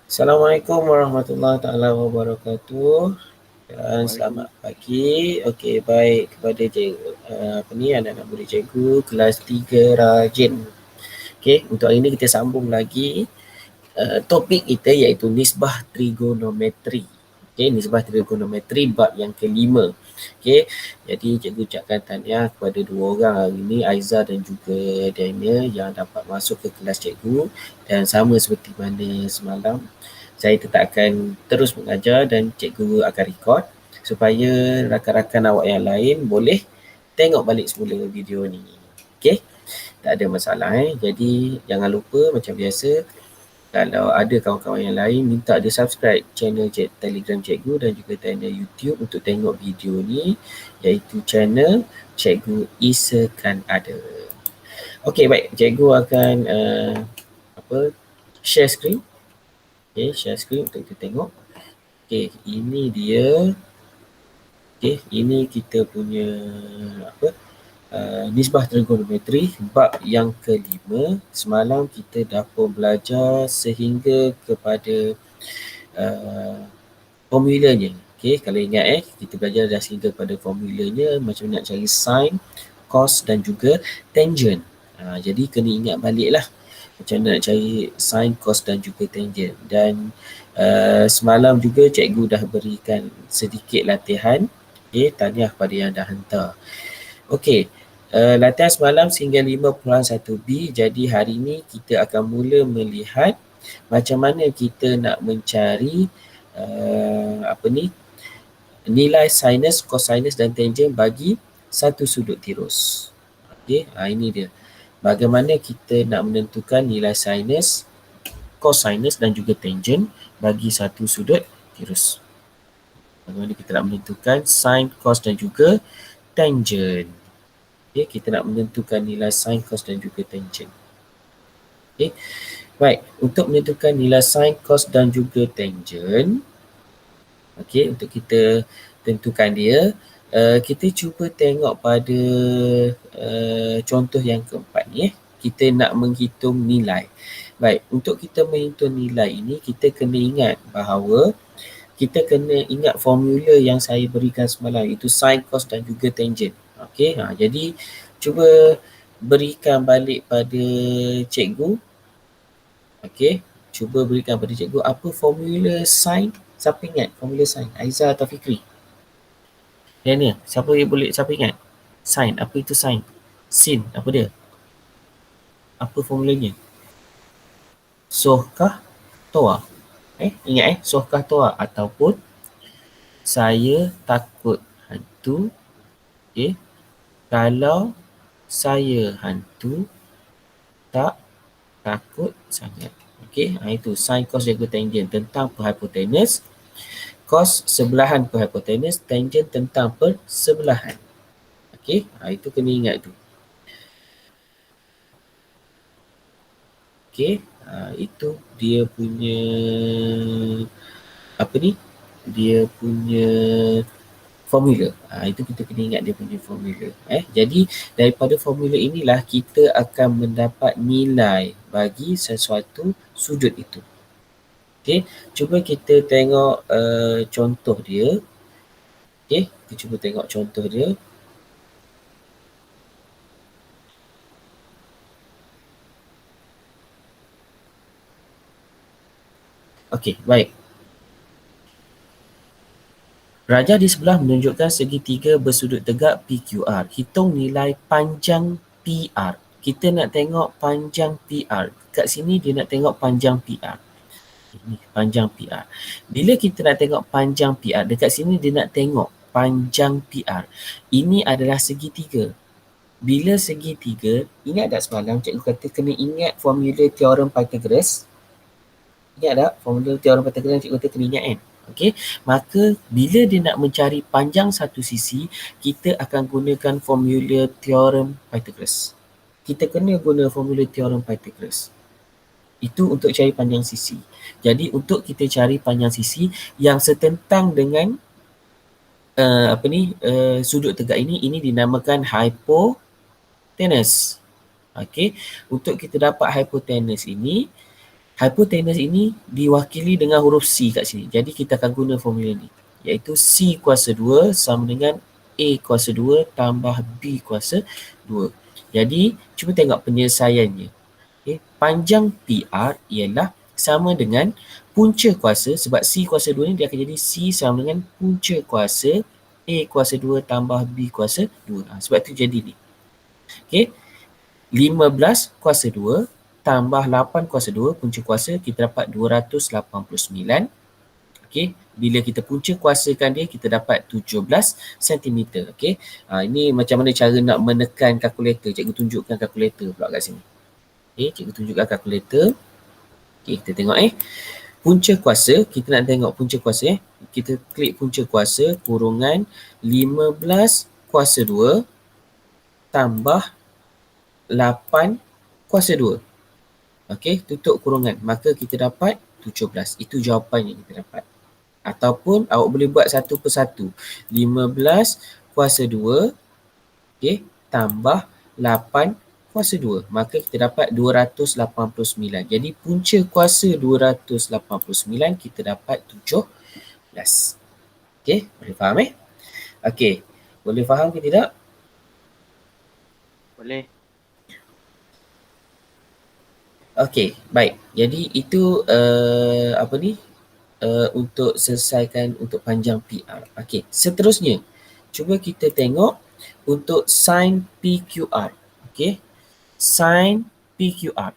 Assalamualaikum warahmatullahi taala wabarakatuh dan selamat Waalaikumsalam. pagi. Okey, baik kepada cikgu anak-anak murid cikgu kelas 3 rajin. Okey, untuk hari ini kita sambung lagi topik kita iaitu nisbah trigonometri. Okey, nisbah trigonometri bab yang kelima. Okey, jadi cikgu ucapkan tahniah kepada dua orang hari ini, Aiza dan juga Daniel yang dapat masuk ke kelas cikgu, dan sama seperti mana semalam, saya tetap akan terus mengajar dan cikgu akan record supaya rakan-rakan awak yang lain boleh tengok balik semula video ni. Okey, tak ada masalah. Jadi jangan lupa macam biasa, kalau ada kawan-kawan yang lain, minta dia subscribe channel Telegram Cikgu dan juga channel YouTube untuk tengok video ni, iaitu channel Cikgu Isakan Ada. Okey, baik. Cikgu akan share screen. Okey, share screen untuk kita tengok. Okey, ini dia. Okey, ini kita punya nisbah trigonometri bab yang kelima. Semalam kita dah pun belajar sehingga kepada formulanya. Okey, kalau ingat kita belajar dah sehingga pada formulanya, macam nak cari sin, cos dan juga tangent. Jadi kena ingat balik lah macam nak cari sin, cos dan juga tangent. Dan semalam juga cikgu dah berikan sedikit latihan. Okey, tahniah kepada yang dah hantar. Okey, latihan semalam sehingga 5.1b. Jadi hari ini kita akan mula melihat macam mana kita nak mencari nilai sinus, cosinus dan tangent bagi satu sudut tirus. Okey, ini dia. Bagaimana kita nak menentukan nilai sinus, cosinus dan juga tangent bagi satu sudut tirus. Bagaimana kita nak menentukan sin, cos dan juga tangent. Okey, kita nak menentukan nilai sin, cos dan juga tangent. Okey. Baik, untuk menentukan nilai sin, cos dan juga tangent, okey, untuk kita tentukan dia, kita cuba tengok pada contoh yang keempat ni. Kita nak menghitung nilai. Baik, untuk kita menghitung nilai ini, kita kena ingat bahawa kita kena ingat formula yang saya berikan semalam, iaitu sin, cos dan juga tangent. Okey, jadi cuba berikan balik pada cikgu. Okey, cuba berikan pada cikgu apa formula sin. Siapa ingat formula sin? Aiza atau Fikri? Daniel, siapa ingat? Sin, apa itu sin? Sin, apa dia? Apa formulanya? Soh kah toa? Ingat soh kah toa ataupun saya takut hantu. Okey. Kalau saya hantu, tak takut sangat. Okey, itu sin, cos dan juga tangent tentang perhypotenus. Cos sebelahan perhypotenus, tangent tentang persebelahan. Okey, itu kena ingat tu. Okey, itu dia punya dia punya formula. Itu kita kena ingat dia punya formula. Jadi daripada formula inilah kita akan mendapat nilai bagi sesuatu sudut itu. Okey, cuba kita tengok contoh dia. Okey, kita cuba tengok contoh dia. Okey, baik. Raja di sebelah menunjukkan segitiga bersudut tegak PQR. Hitung nilai panjang PR. Kita nak tengok panjang PR. Kat sini dia nak tengok panjang PR. Ini panjang PR. Bila kita nak tengok panjang PR, dekat sini dia nak tengok panjang PR. Ini adalah segitiga. Bila segitiga, ingat tak semalam cikgu kata kena ingat formula teorem Pythagoras? Ingat tak formula teorem Pythagoras cikgu kata kena ingat kan? Okey, maka bila dia nak mencari panjang satu sisi, kita akan gunakan formula teorem Pythagoras. Kita kena guna formula teorem Pythagoras. Itu untuk cari panjang sisi. Jadi untuk kita cari panjang sisi yang setentang dengan sudut tegak ini dinamakan hypotenus. Okey, untuk kita dapat hypotenus ini, Hypotenuse ini diwakili dengan huruf C kat sini. Jadi kita akan guna formula ni. Iaitu C kuasa 2 sama dengan A kuasa 2 tambah B kuasa 2. Jadi cuba tengok penyelesaiannya. Okay. Panjang PR ialah sama dengan punca kuasa, sebab C kuasa 2 ni dia akan jadi C sama dengan punca kuasa A kuasa 2 tambah B kuasa 2. Sebab tu jadi ni. Okay. 15 kuasa 2 tambah 8 kuasa 2, punca kuasa kita dapat 289. Okey, bila kita punca kuasakan dia kita dapat 17 cm. Okey. Ini macam mana cara nak menekan kalkulator. Cikgu tunjukkan kalkulator pula kat sini. Okey, cikgu tunjukkan kalkulator. Okey, kita tengok punca kuasa, kita nak tengok punca kuasa Kita klik punca kuasa kurungan 15 kuasa 2 tambah 8 kuasa 2. Okey, tutup kurungan. Maka kita dapat 17. Itu jawapan yang kita dapat. Ataupun awak boleh buat satu persatu. 15 kuasa 2, okey, tambah 8 kuasa 2. Maka kita dapat 289. Jadi punca kuasa 289 kita dapat 17. Okey, boleh faham Okey, boleh faham ke tidak? Boleh. Okey, baik. Jadi itu untuk selesaikan untuk panjang PR. Okey, seterusnya cuba kita tengok untuk sin PQR. Okey, sin PQR.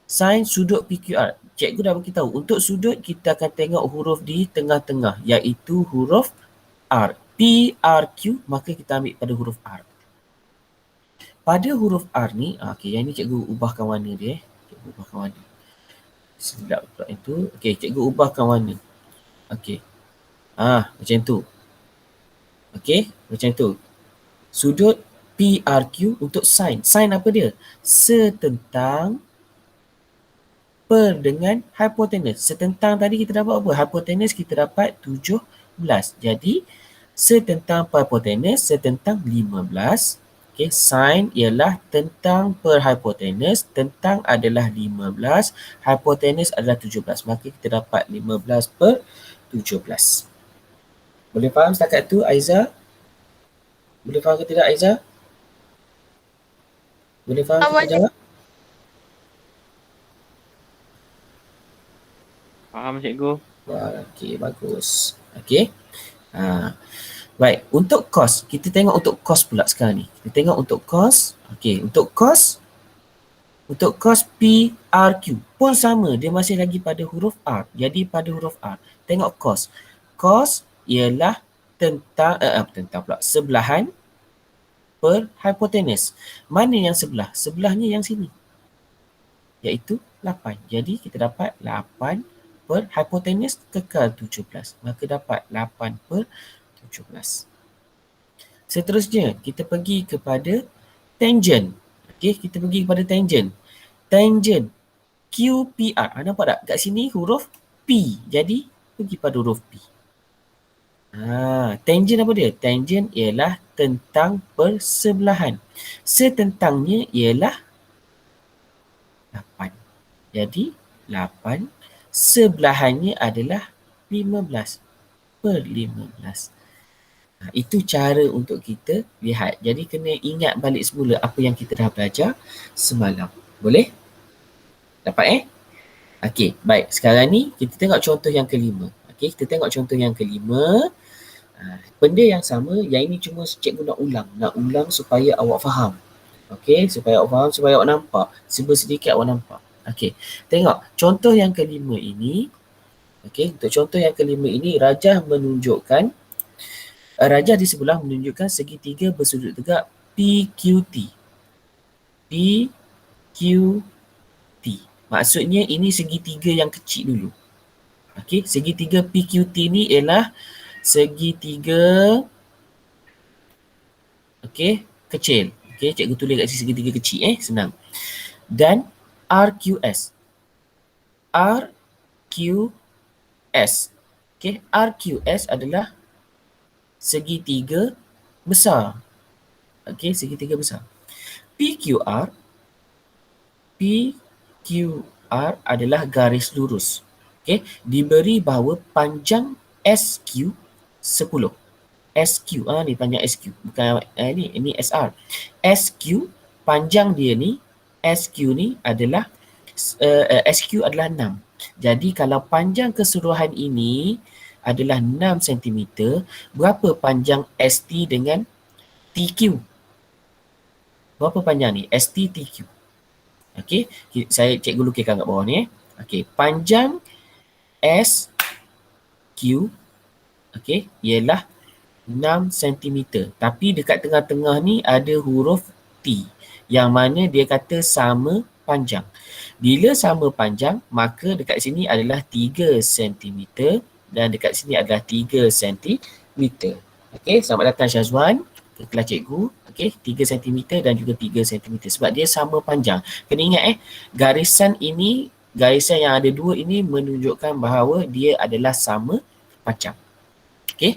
Sin sudut PQR. Cikgu dah beritahu untuk sudut kita akan tengok huruf di tengah-tengah iaitu huruf R. PRQ, maka kita ambil pada huruf R. Pada huruf R ni, okey, yang ni cikgu ubahkan warna dia. Cikgu ubahkan warna. Silap pula itu. Okey, cikgu ubahkan warna. Okey. Macam tu. Okey, macam tu. Sudut PRQ untuk sin. Sin apa dia? Setentang per dengan hypotenuse. Setentang tadi kita dapat apa? Hypotenuse kita dapat 17. Jadi, setentang per hypotenuse, setentang 15. Okey, sin ialah tentang per hypotenuse. Tentang adalah 15. Hypotenuse adalah 17. Maka kita dapat 15 per 17. Boleh faham setakat tu, Aiza? Boleh faham ke tidak, Aiza? Boleh faham kita jawab? Faham cikgu. Okey, bagus. Okey. Baik, untuk cos, kita tengok untuk cos pula sekarang ni. Kita tengok untuk cos. Okey, untuk cos PRQ pun sama, dia masih lagi pada huruf R. Jadi pada huruf R, tengok cos. Cos ialah tentang pula sebelahan per hypotenuse. Mana yang sebelah? Sebelahnya yang sini, iaitu 8. Jadi kita dapat 8 per hypotenuse kekal 17. Maka dapat 8 per 17. Seterusnya, kita pergi kepada tangent. Okey, kita pergi kepada tangent. Tangent QPR. Nampak tak? Kat sini huruf P. Jadi, pergi pada huruf P. Tangent apa dia? Tangent ialah tentang persebelahan. Setentangnya ialah 8. Jadi, 8. Sebelahannya adalah 15 per 15. Itu cara untuk kita lihat. Jadi, kena ingat balik semula apa yang kita dah belajar semalam. Boleh? Dapat Okey, baik. Sekarang ni kita tengok contoh yang kelima. Okey, kita tengok contoh yang kelima. Benda yang sama, yang ini cuma cikgu nak ulang supaya awak faham. Okey, supaya awak faham, supaya awak nampak. Sedikit awak nampak. Okey, tengok contoh yang kelima ini. Okey, untuk contoh yang kelima ini, rajah di sebelah menunjukkan segitiga bersudut tegak PQT. PQT. Maksudnya ini segitiga yang kecil dulu. Okey, segitiga PQT ni ialah segitiga kecil. Okey, cikgu tulis kat sini segitiga kecil senang. Dan RQS. RQS. Okey, RQS adalah segitiga besar. Okey, segitiga besar. PQR QR adalah garis lurus. Okey, diberi bahawa panjang SQ 10. SQ ni panjang SQ, bukan ini SR. SQ panjang dia ni, SQ ni adalah SQ adalah 6. Jadi kalau panjang keseluruhan ini adalah 6 cm, berapa panjang ST dengan TQ? Berapa panjang ni? ST TQ. Okey, saya cikgu lukiskan kat bawah ni. Okey, panjang SQ okey ialah 6 cm. Tapi dekat tengah-tengah ni ada huruf T yang mana dia kata sama panjang. Bila sama panjang, maka dekat sini adalah 3 cm dan dekat sini adalah 3 cm. Okey, selamat datang Syazwan ke kelas cikgu. Okey, 3 cm dan juga 3 cm sebab dia sama panjang. Kena ingat garisan ini, garisan yang ada dua ini menunjukkan bahawa dia adalah sama panjang. Okey,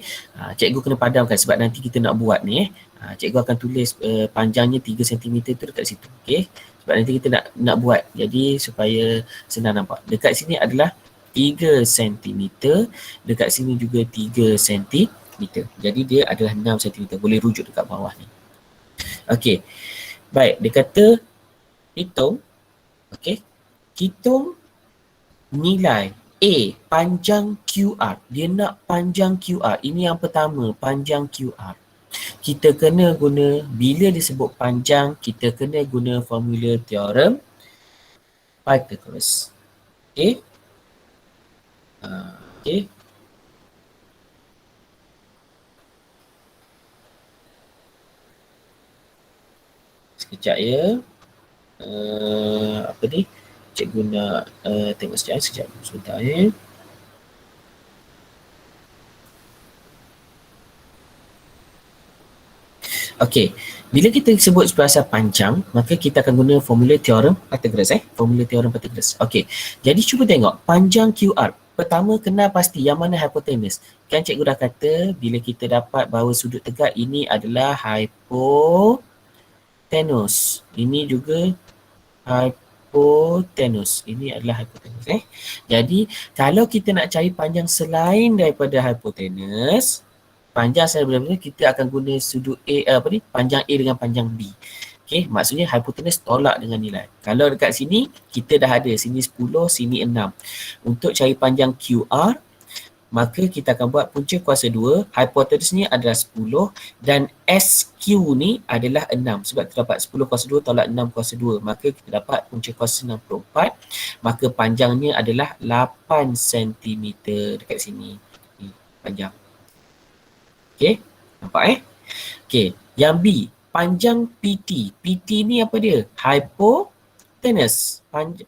cikgu kena padamkan sebab nanti kita nak buat ni cikgu akan tulis panjangnya 3 cm tu dekat situ. Okey, sebab nanti kita nak buat, jadi supaya senang nampak. Dekat sini adalah 3 cm, dekat sini juga 3 cm. Jadi dia adalah 6 cm. Boleh rujuk dekat bawah ni. Okey, baik, dia kata hitung. Okey, hitung nilai A, panjang QR. Dia nak panjang QR. Ini yang pertama, panjang QR. Kita kena guna, bila disebut panjang, kita kena guna formula teorem Pythagoras. Okey. Okey. Sekejap ya. Apa ni? Cikgu nak tengok sekejap sebentar ya. Okey, bila kita sebut pasal panjang, maka kita akan guna formula teorem Pythagoras formula teorem Pythagoras. Okey, jadi cuba tengok panjang QR. Pertama kena pasti yang mana hypotenuse. Kan cikgu dah kata bila kita dapat bahawa sudut tegak ini adalah hypotenuse. Ini juga hypotenuse. Ini adalah hypotenuse. Jadi kalau kita nak cari panjang selain daripada hypotenuse, panjang selain daripada kita akan guna sudut A, panjang A dengan panjang B. Okey, maksudnya hypotenuse tolak dengan nilai. Kalau dekat sini kita dah ada sini 10, sini 6. Untuk cari panjang QR, maka kita akan buat punca kuasa 2, hypotenuse ni adalah 10 dan SQ ni adalah 6. Sebab kita dapat 10 kuasa 2 tolak 6 kuasa 2, maka kita dapat punca kuasa 64. Maka panjangnya adalah 8 cm dekat sini. Ni panjang. Okey, nampak Okey, yang B, panjang PT. PT ni apa dia? Hypotenuse.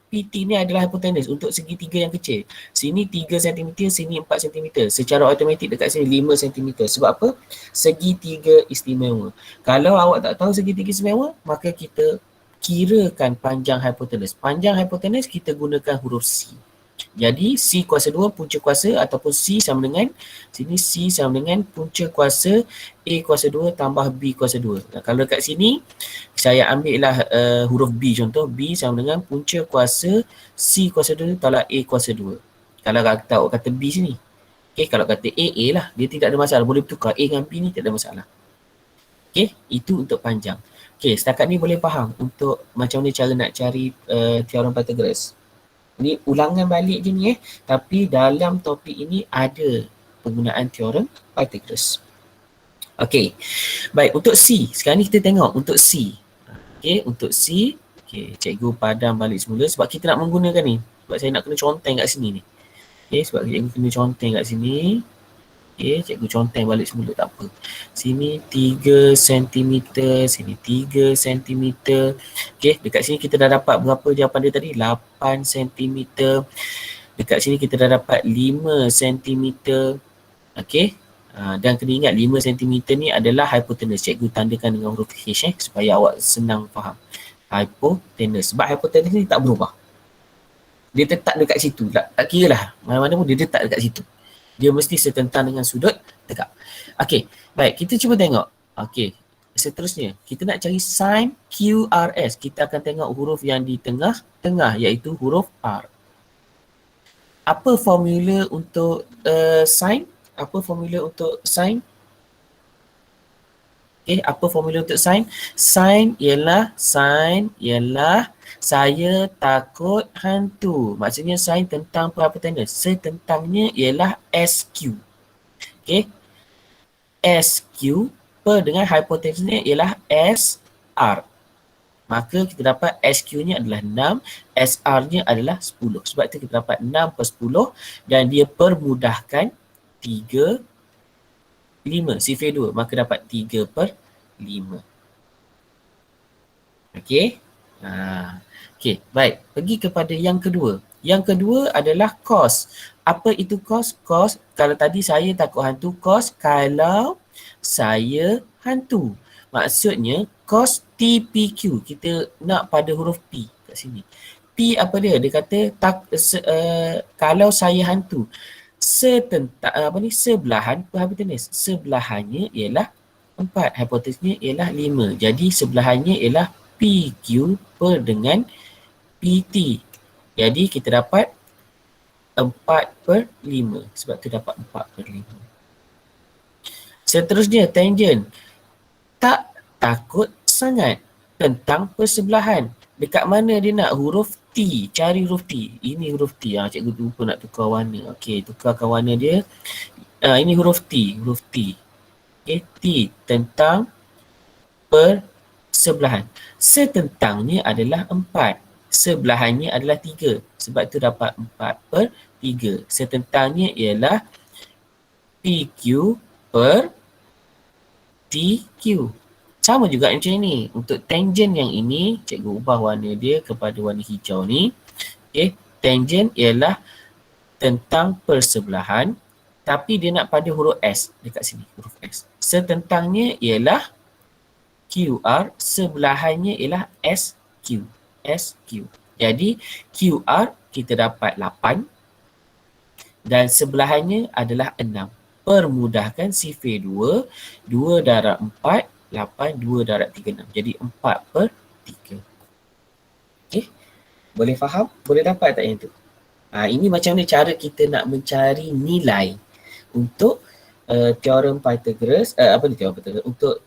PT ni adalah hypotenuse untuk segitiga yang kecil. Sini 3 cm, sini 4 cm. Secara automatik dekat sini 5 cm. Sebab apa? Segitiga istimewa. Kalau awak tak tahu segitiga istimewa, maka kita kirakan panjang hypotenuse. Panjang hypotenuse kita gunakan huruf C. Jadi C kuasa 2 punca kuasa ataupun C sama dengan, sini C sama dengan punca kuasa A kuasa 2 tambah B kuasa 2. Nah, kalau dekat sini saya ambil lah huruf B contoh. B sama dengan punca kuasa C kuasa 2 tolak A kuasa 2. Kalau awak kata B sini. Okay, kalau kata A lah. Dia tidak ada masalah. Boleh bertukar A dengan B ni tak ada masalah. Okay, itu untuk panjang. Okay, setakat ni boleh faham untuk macam mana cara nak cari teorem Pythagoras. Ni ulangan balik je ni tapi dalam topik ini ada penggunaan teorem Pythagoras. Okey. Baik, untuk C. Sekarang ni kita tengok untuk C. Okey, untuk C, okey, cikgu padam balik semula sebab kita nak menggunakan ni. Sebab saya nak kena conteng kat sini ni. Okey, sebab cikgu kena conteng kat sini. Okey, cikgu conteng balik semula tak apa. Sini 3 cm, sini 3 cm. Okey, dekat sini kita dah dapat berapa jawapan dia tadi? 8 cm. Dekat sini kita dah dapat 5 cm. Okey. Dan kena ingat 5 cm ni adalah hypotenuse. Cikgu tandakan dengan huruf H supaya awak senang faham. Hypotenuse. Sebab hypotenuse ni tak berubah. Dia tetap dekat situ. Tak kira lah. Mana-mana pun dia tetap dekat situ. Dia mesti setentang dengan sudut tegak. Okey, baik, kita cuba tengok. Okey, Seterusnya, kita nak cari sin QRS. Kita akan tengok huruf yang di tengah-tengah iaitu huruf R. Apa formula untuk sin? Apa formula untuk sin? Okay, apa formula untuk sin? Sin ialah saya takut hantu. Maksudnya sin tentang perapatan. Setentangnya ialah SQ. Okay. SQ per dengan hipotenusnya ialah SR. Maka kita dapat SQ-nya adalah 6, SR-nya adalah 10. Sebab itu kita dapat 6 per 10 dan dia permudahkan 3, 5. Sifir 2. Maka dapat 3 per 5. Okey. Okey, baik. Pergi kepada yang kedua. Yang kedua adalah cos. Apa itu cos? Cos, kalau tadi saya takut hantu, cos kalau saya hantu. Maksudnya cos TPQ. Kita nak pada huruf P kat sini. P apa dia? Dia kata kalau saya hantu. Sebelahan per hipotenus. Sebelahannya ialah 4. Hipotenusnya ialah 5. Jadi sebelahannya ialah PQ per dengan PT. Jadi kita dapat 4 per 5. Sebab tu dapat 4 per 5. Seterusnya tangent. Tak takut sangat tentang persebelahan. Dekat mana dia nak huruf T? Cari huruf T. Ini huruf T. Cikgu lupa nak tukar warna. Okey, tukarkan warna dia. Ini huruf T. Huruf T. Okey, T tentang persebelahan. Setentangnya adalah 4. Sebelahannya adalah 3. Sebab tu dapat 4 per 3. Setentangnya ialah PQ per TQ. Sama juga macam ni. Untuk tangent yang ini, cikgu ubah warna dia kepada warna hijau ni. Okay. Tangent ialah tentang persebelahan. Tapi dia nak pada huruf S. Dekat sini, huruf S. Setentangnya ialah QR. Sebelahannya ialah SQ. SQ. Jadi, QR kita dapat 8. Dan sebelahannya adalah 6. Permudahkan sifir 2. 2 darab 4. 8, 2 darab 3, 6. Jadi 4 per 3. Okey. Boleh faham? Boleh dapat tak yang tu? Ini macam mana cara kita nak mencari nilai untuk teorem Pythagoras. Apa ni teorem Pythagoras? Untuk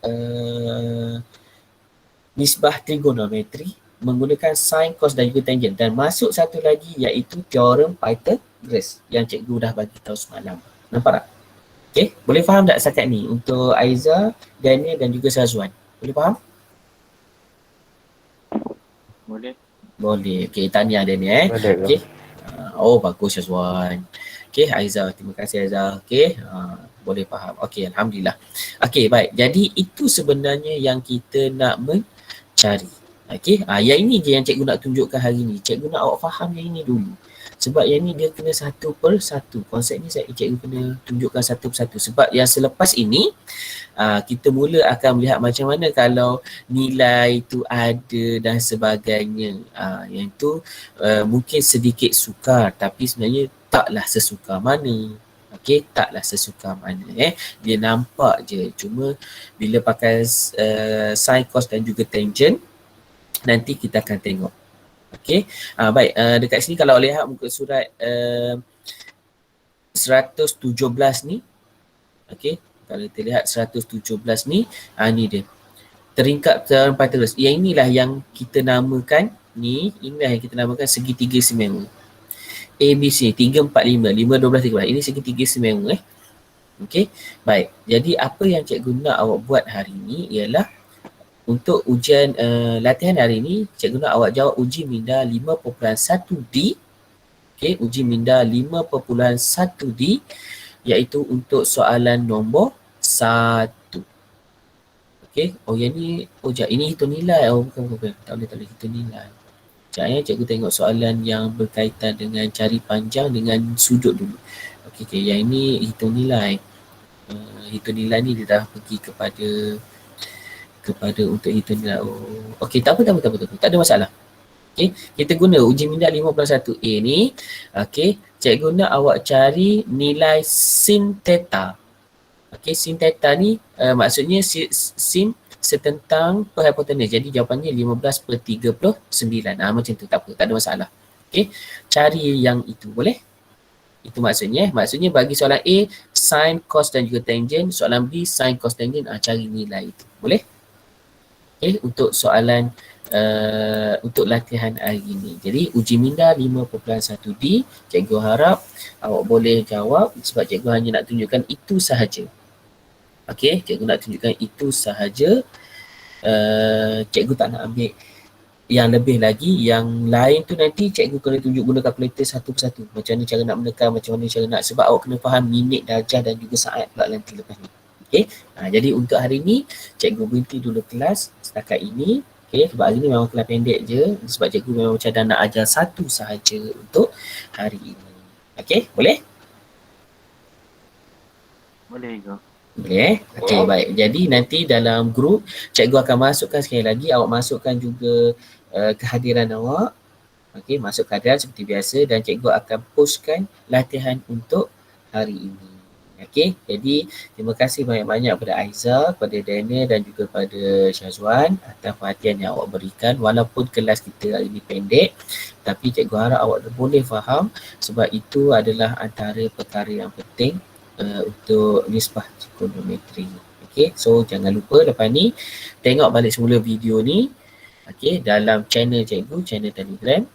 nisbah trigonometri menggunakan sin, cos dan juga tangent. Dan masuk satu lagi iaitu teorem Pythagoras yang cikgu dah bagi tahu semalam. Nampak tak? Okey, boleh faham tak setakat ni untuk Aiza, Daniel dan juga Syazwan? Boleh faham? Boleh. Boleh. Okey, tahniah Daniel. Okey. Oh, bagus Syazwan. Okey, Aiza, terima kasih Aiza. Okey, boleh faham. Okey, alhamdulillah. Okey, baik. Jadi itu sebenarnya yang kita nak mencari. Okey, yang ini je yang cikgu nak tunjukkan hari ni. Cikgu nak awak faham yang ini dulu. Sebab yang ni dia kena satu per satu. Konsep ni cikgu kena tunjukkan satu per satu. Sebab yang selepas ini, kita mula akan melihat macam mana kalau nilai tu ada dan sebagainya. Yang tu mungkin sedikit sukar tapi sebenarnya taklah sesukar mana. Okey, taklah sesukar mana. Dia nampak je. Cuma bila pakai sin, cos dan juga tangent, nanti kita akan tengok. Okey, baik. Dekat sini kalau lihat muka surat 117 ni. Okey, kalau kita lihat 117 ni, ni dia. Teringkap teorem Pythagoras. Yang inilah yang kita namakan ni, inilah yang kita namakan segitiga semema. ABC 3, 4, 5, 5, 12, 13. Ini segitiga semema. Okey, baik. Jadi apa yang cikgu nak awak buat hari ni ialah untuk ujian latihan hari ini, cikgu nak awak jawab uji minda 5.1D. Okey, uji minda 5.1D iaitu untuk soalan nombor 1. Okey, yang ni, ini hitung nilai. Bukan. Tak boleh hitung nilai. Sekejap cikgu tengok soalan yang berkaitan dengan cari panjang dengan sudut dulu. Okey, yang ini hitung nilai. Hitung nilai ni dia dah pergi kepada untuk hitung nilai. Okey, tak apa. Tak ada masalah. Okey, kita guna uji minda 5.1A ni. Okey, cikgu nak awak cari nilai sin theta. Okey, sin theta ni maksudnya sin setentang per hipotenus. Jadi jawapannya 15/39. Macam tu, tak apa, tak ada masalah. Okey, cari yang itu, boleh? Itu maksudnya. Maksudnya bagi soalan A, sin, cos dan juga tangent. Soalan B, sin, cos, tangent. Cari nilai itu. Boleh? Okey, untuk soalan untuk latihan hari ini. Jadi uji minda 5.1D. Cikgu harap awak boleh jawab sebab cikgu hanya nak tunjukkan itu sahaja. Okey, cikgu nak tunjukkan itu sahaja. Cikgu tak nak ambil yang lebih lagi. Yang lain tu nanti cikgu kena tunjuk guna kalkulator satu persatu. Macam mana cara nak menekan, macam mana cara nak, sebab awak kena faham minit, darjah dan juga saat pula nanti lepas ni. Okey, jadi untuk hari ni cikgu berhenti dulu kelas setakat ini. Okey, sebab hari ni memang kelas pendek je. Sebab cikgu memang macam dah nak ajar satu sahaja untuk hari ini. Okey, boleh? Boleh ke? Boleh. Okey, baik. Jadi nanti dalam grup cikgu akan masukkan sekali lagi, awak masukkan juga kehadiran awak. Okey, masuk kehadiran seperti biasa dan cikgu akan postkan latihan untuk hari ini. Okey, jadi terima kasih banyak-banyak kepada Aiza, kepada Daniel dan juga kepada Syazwan atas perhatian yang awak berikan. Walaupun kelas kita hari ini pendek, tapi cikgu harap awak boleh faham sebab itu adalah antara perkara yang penting untuk nisbah trigonometri. Okey, so jangan lupa lepas ni tengok balik semula video ni. Okey, dalam channel cikgu, channel Telegram.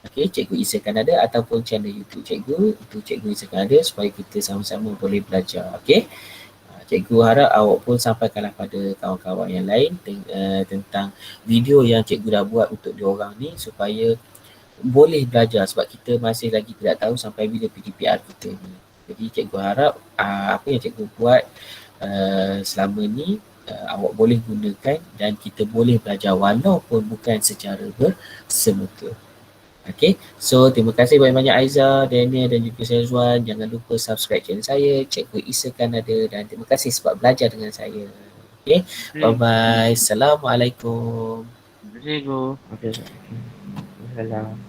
Okey, cikgu isakan ada ataupun channel YouTube cikgu, itu cikgu isakan ada supaya kita sama-sama boleh belajar. Okey. Cikgu harap awak pun sampaikanlah pada kawan-kawan yang lain tentang video yang cikgu dah buat untuk diorang ni supaya boleh belajar sebab kita masih lagi tidak tahu sampai bila PDPR kita ni. Jadi cikgu harap apa yang cikgu buat selama ni awak boleh gunakan dan kita boleh belajar walaupun bukan secara bersemuka. Okay, so terima kasih banyak-banyak Aiza, Daniel dan juga Syazwan. Jangan lupa subscribe channel saya, Cikgu Isakan ada, dan terima kasih sebab belajar dengan saya. Okay, bye-bye. Assalamualaikum. Cikgu. Okey. Salam.